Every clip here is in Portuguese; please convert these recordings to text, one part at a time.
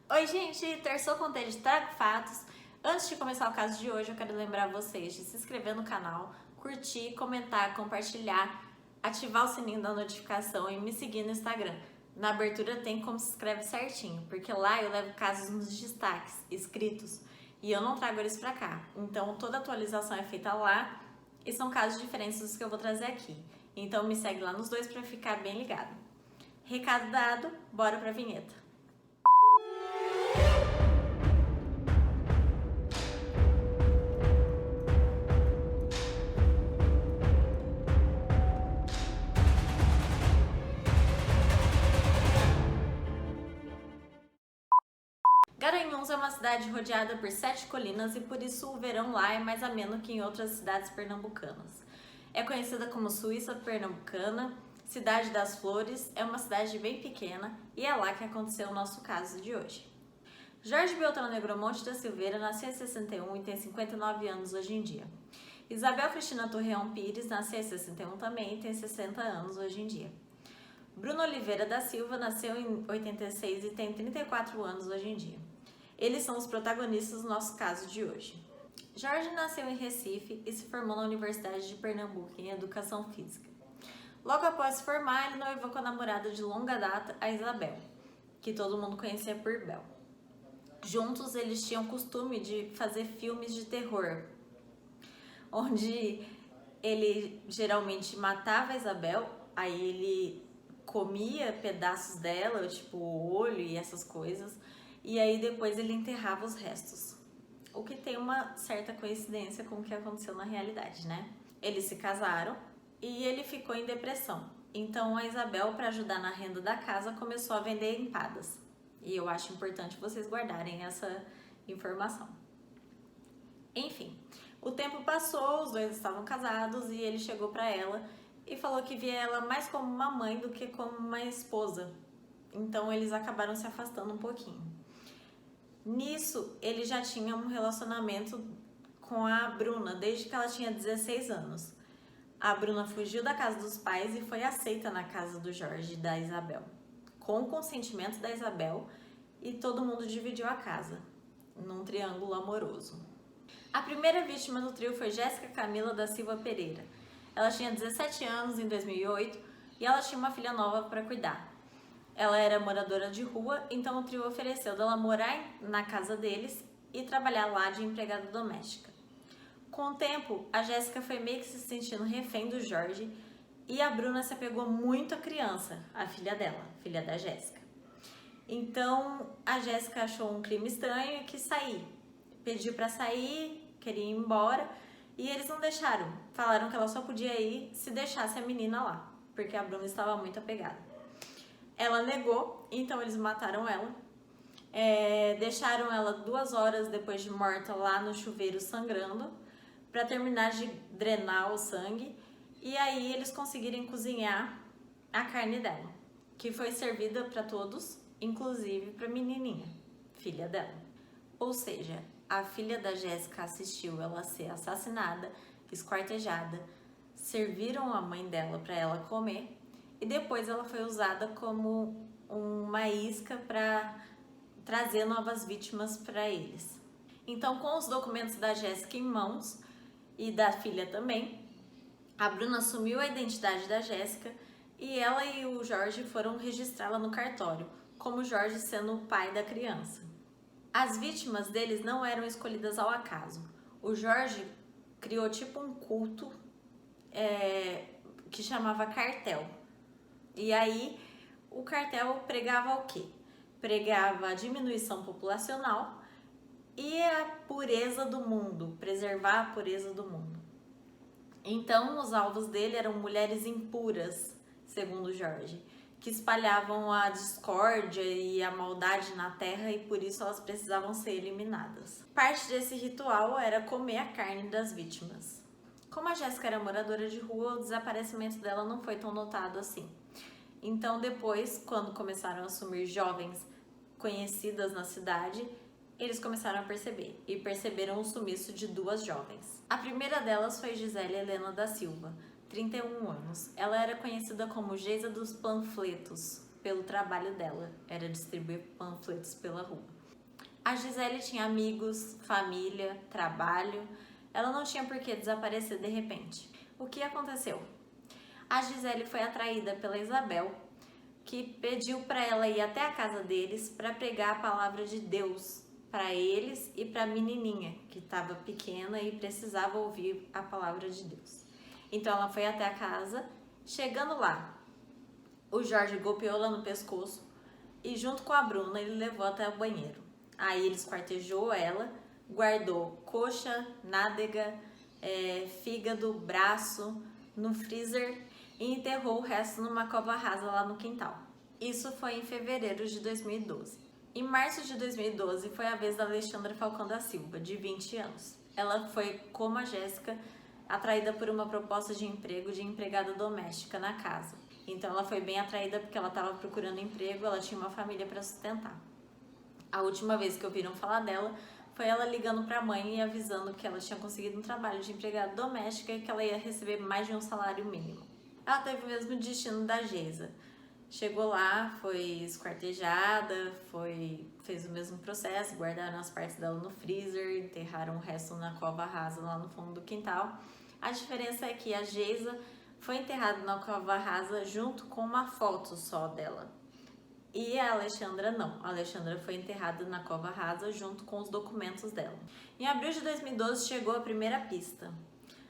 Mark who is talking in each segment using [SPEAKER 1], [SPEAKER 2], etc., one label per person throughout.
[SPEAKER 1] Oi, gente! Terçou Contente, trago fatos. Antes de começar o caso de hoje, eu quero lembrar vocês de se inscrever no canal, curtir, comentar, compartilhar, ativar o sininho da notificação e me seguir no Instagram. Na abertura tem como se inscreve certinho, porque lá eu levo casos nos destaques, escritos, e eu não trago eles pra cá. Então toda atualização é feita lá e são casos diferentes dos que eu vou trazer aqui. Então me segue lá nos dois pra ficar bem ligado. Recado dado, bora pra vinheta. Garanhuns é uma cidade rodeada por 7 colinas e por isso o verão lá é mais ameno que em outras cidades pernambucanas. É conhecida como Suíça Pernambucana, Cidade das Flores, é uma cidade bem pequena e é lá que aconteceu o nosso caso de hoje. Jorge Beltrão Negromonte da Silveira nasceu em 61 e tem 59 anos hoje em dia. Isabel Cristina Torreão Pires nasceu em 61 também e tem 60 anos hoje em dia. Bruno Oliveira da Silva nasceu em 86 e tem 34 anos hoje em dia. Eles são os protagonistas do nosso caso de hoje. Jorge nasceu em Recife e se formou na Universidade de Pernambuco em Educação Física. Logo após se formar, ele noivou com a namorada de longa data, a Isabel, que todo mundo conhecia por Bel. Juntos, eles tinham costume de fazer filmes de terror, onde ele geralmente matava a Isabel, aí ele comia pedaços dela, tipo o olho e essas coisas, e aí depois ele enterrava os restos. O que tem uma certa coincidência com o que aconteceu na realidade, né? Eles se casaram e ele ficou em depressão. Então a Isabel, para ajudar na renda da casa, começou a vender empadas. E eu acho importante vocês guardarem essa informação. Enfim, o tempo passou, os dois estavam casados e ele chegou para ela e falou que via ela mais como uma mãe do que como uma esposa. Então eles acabaram se afastando um pouquinho. Nisso, ele já tinha um relacionamento com a Bruna desde que ela tinha 16 anos. A Bruna fugiu da casa dos pais e foi aceita na casa do Jorge e da Isabel, com o consentimento da Isabel, e todo mundo dividiu a casa, num triângulo amoroso. A primeira vítima do trio foi Jéssica Camila da Silva Pereira. Ela tinha 17 anos em 2008 e ela tinha uma filha nova para cuidar. Ela era moradora de rua, então o trio ofereceu dela morar na casa deles e trabalhar lá de empregada doméstica. Com o tempo, a Jéssica foi meio que se sentindo refém do Jorge e a Bruna se apegou muito à criança, a filha dela, filha da Jéssica. Então a Jéssica achou um clima estranho e quis sair. Pediu para sair, queria ir embora e eles não deixaram. Falaram que ela só podia ir se deixasse a menina lá, porque a Bruna estava muito apegada. Ela negou, então eles mataram ela. Deixaram ela 2 horas depois de morta lá no chuveiro sangrando para terminar de drenar o sangue, e aí eles conseguiram cozinhar a carne dela, que foi servida para todos, inclusive para a menininha, filha dela. Ou seja, a filha da Jéssica assistiu ela ser assassinada, esquartejada, serviram a mãe dela para ela comer e depois ela foi usada como uma isca para trazer novas vítimas para eles. Então, com os documentos da Jéssica em mãos e da filha também, a Bruna assumiu a identidade da Jéssica e ela e o Jorge foram registrá-la no cartório, como Jorge sendo o pai da criança. As vítimas deles não eram escolhidas ao acaso. O Jorge criou tipo um culto que chamava cartel. E aí o cartel pregava o quê? Pregava a diminuição populacional e a pureza do mundo, preservar a pureza do mundo. Então os alvos dele eram mulheres impuras, segundo Jorge, que espalhavam a discórdia e a maldade na terra e por isso elas precisavam ser eliminadas. Parte desse ritual era comer a carne das vítimas. Como a Jéssica era moradora de rua, o desaparecimento dela não foi tão notado assim. Então depois, quando começaram a sumir jovens conhecidas na cidade, eles começaram a perceber, e perceberam o sumiço de 2 jovens. A primeira delas foi Gisele Helena da Silva, 31 anos. Ela era conhecida como Geisa dos Panfletos, pelo trabalho dela, era distribuir panfletos pela rua. A Gisele tinha amigos, família, trabalho. Ela não tinha por que desaparecer de repente. O que aconteceu? A Gisele foi atraída pela Isabel, que pediu para ela ir até a casa deles para pregar a palavra de Deus para eles e para a menininha, que estava pequena e precisava ouvir a palavra de Deus. Então ela foi até a casa. Chegando lá, o Jorge golpeou ela no pescoço e junto com a Bruna ele levou até o banheiro. Aí ele esquartejou ela, guardou coxa, nádega, fígado, braço no freezer e enterrou o resto numa cova rasa lá no quintal. Isso foi em fevereiro de 2012. Em março de 2012 foi a vez da Alexandra Falcão da Silva, de 20 anos. Ela foi, como a Jéssica, atraída por uma proposta de emprego de empregada doméstica na casa. Então ela foi bem atraída porque ela estava procurando emprego, ela tinha uma família para sustentar. A última vez que ouviram falar dela foi ela ligando para a mãe e avisando que ela tinha conseguido um trabalho de empregada doméstica e que ela ia receber mais de um salário mínimo. Ela teve o mesmo destino da Geisa. Chegou lá, foi esquartejada, fez o mesmo processo, guardaram as partes dela no freezer, enterraram o resto na cova rasa lá no fundo do quintal. A diferença é que a Geisa foi enterrada na cova rasa junto com uma foto só dela. E a Alexandra não. A Alexandra foi enterrada na cova rasa junto com os documentos dela. Em abril de 2012 chegou a primeira pista.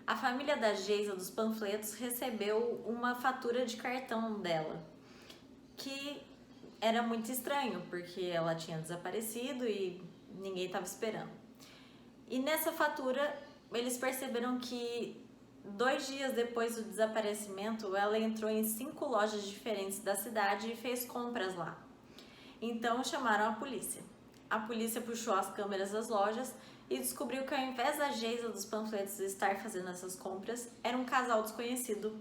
[SPEAKER 1] A família da Geisa dos panfletos recebeu uma fatura de cartão dela, que era muito estranho, porque ela tinha desaparecido e ninguém estava esperando. E nessa fatura, eles perceberam que 2 dias depois do desaparecimento, ela entrou em 5 lojas diferentes da cidade e fez compras lá. Então chamaram a polícia. A polícia puxou as câmeras das lojas e descobriu que ao invés da Geisa dos panfletos estar fazendo essas compras, era um casal desconhecido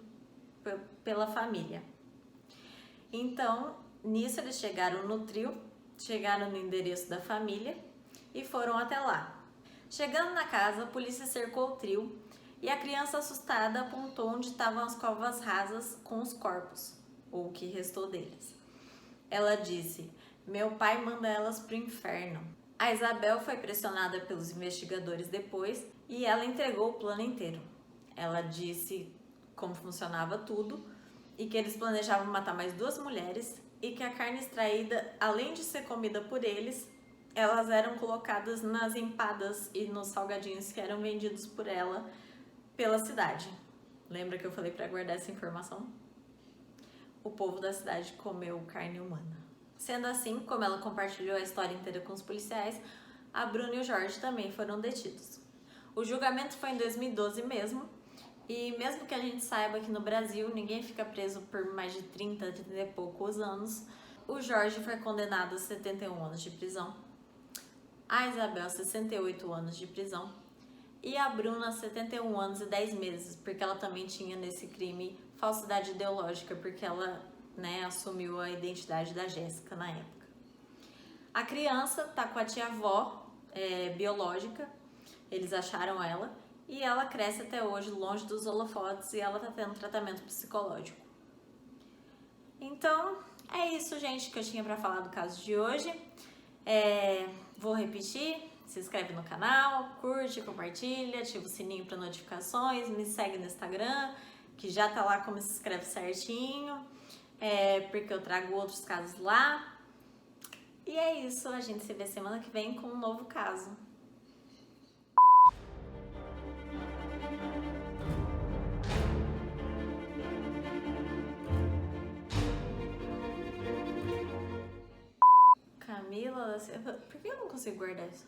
[SPEAKER 1] pela família. Então, nisso eles chegaram no trio, chegaram no endereço da família e foram até lá. Chegando na casa, a polícia cercou o trio e a criança assustada apontou onde estavam as covas rasas com os corpos, ou o que restou deles. Ela disse: "Meu pai manda elas pro inferno." A Isabel foi pressionada pelos investigadores depois e ela entregou o plano inteiro. Ela disse como funcionava tudo e que eles planejavam matar mais 2 mulheres e que a carne extraída, além de ser comida por eles, elas eram colocadas nas empadas e nos salgadinhos que eram vendidos por ela pela cidade. Lembra que eu falei para guardar essa informação? O povo da cidade comeu carne humana. Sendo assim, como ela compartilhou a história inteira com os policiais, a Bruna e o Jorge também foram detidos. O julgamento foi em 2012 mesmo, e mesmo que a gente saiba que no Brasil ninguém fica preso por mais de 30 e poucos anos, o Jorge foi condenado a 71 anos de prisão, a Isabel a 68 anos de prisão e a Bruna a 71 anos e 10 meses, porque ela também tinha nesse crime falsidade ideológica, porque ela assumiu a identidade da Jéssica na época. A criança tá com a tia-avó biológica, eles acharam ela, e ela cresce até hoje longe dos holofotes e ela tá tendo tratamento psicológico. Então, é isso, gente, que eu tinha pra falar do caso de hoje. Vou repetir: se inscreve no canal, curte, compartilha, ativa o sininho para notificações, me segue no Instagram, que já tá lá como se inscreve certinho, porque eu trago outros casos lá. E é isso, a gente se vê semana que vem com um novo caso. Camila da Silva. Por que eu não consigo guardar isso?